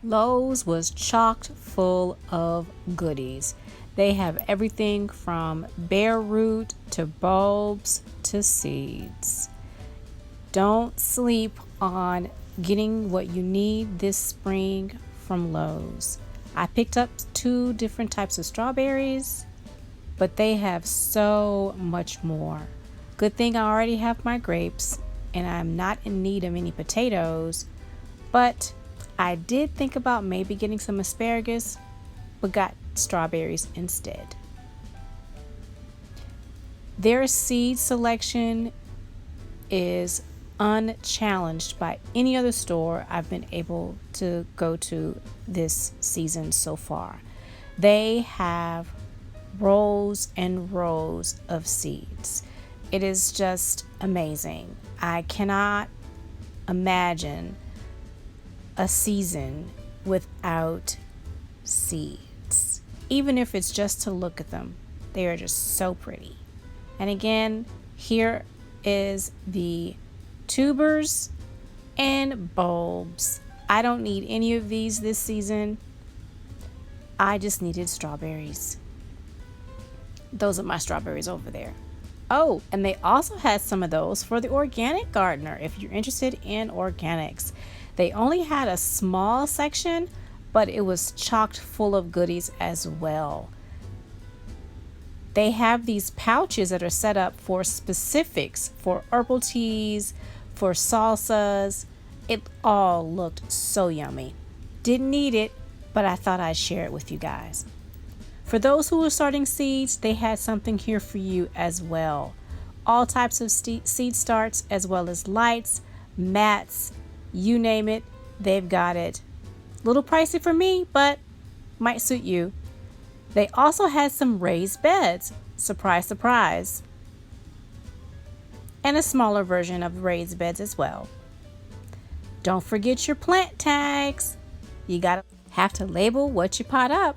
Lowe's was chocked full of goodies. They have everything from bare root to bulbs to seeds. Don't sleep on getting what you need this spring from Lowe's. I picked up 2 different types of strawberries, but they have so much more. Good thing I already have my grapes and I'm not in need of any potatoes, but I did think about maybe getting some asparagus, but got strawberries instead. Their seed selection is unchallenged by any other store I've been able to go to this season so far. They have rows and rows of seeds. It is just amazing. I cannot imagine a season without seeds. Even if it's just to look at them, they are just so pretty. And again, here is the tubers and bulbs. I don't need any of these this season. I just needed strawberries. Those are my strawberries over there. Oh, and they also had some of those for the organic gardener if you're interested in organics. They only had a small section, but it was chocked full of goodies as well. They have these pouches that are set up for specifics, for herbal teas, for salsas. It all looked so yummy. Didn't need it, but I thought I'd share it with you guys. For those who are starting seeds, they had something here for you as well. All types of seed starts, as well as lights, mats, you name it, they've got it. Little pricey for me, but might suit you. They also had some raised beds, surprise, surprise, and a smaller version of raised beds as well. Don't forget your plant tags. You gotta have to label what you pot up.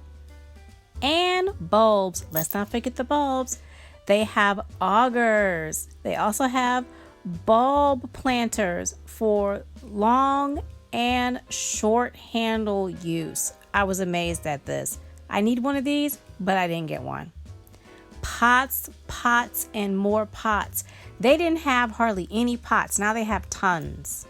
And bulbs. Let's not forget the bulbs. They have augers. They also have bulb planters for long and short handle use. I was amazed at this. I need one of these, but I didn't get one. Pots, and more pots. They didn't have hardly any pots. Now they have tons.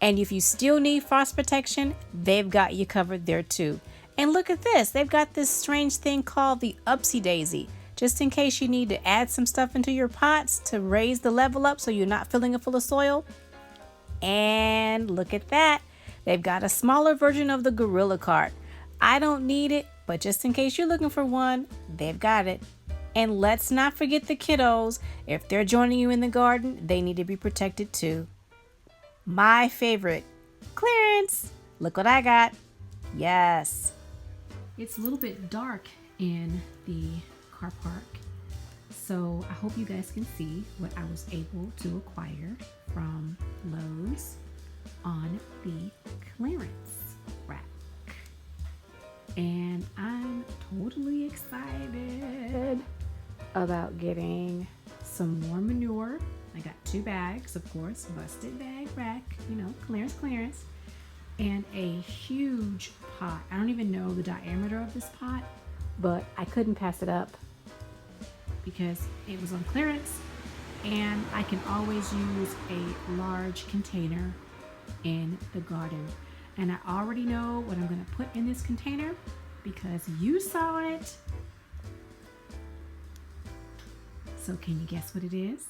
And if you still need frost protection, they've got you covered there too. And look at this. They've got this strange thing called the Upsy Daisy. Just in case you need to add some stuff into your pots to raise the level up so you're not filling it full of soil. And look at that. They've got a smaller version of the Gorilla Cart. I don't need it, but just in case you're looking for one, they've got it. And let's not forget the kiddos. If they're joining you in the garden, they need to be protected too. My favorite, clearance. Look what I got. Yes. It's a little bit dark in the car park, so I hope you guys can see what I was able to acquire from Lowe's on the clearance rack. And I'm totally excited about getting some more manure. I got 2 bags, of course, busted bag rack, clearance. And a huge pot. I don't even know the diameter of this pot, but I couldn't pass it up because it was on clearance, and I can always use a large container in the garden. And I already know what I'm going to put in this container because you saw it. So can you guess what it is?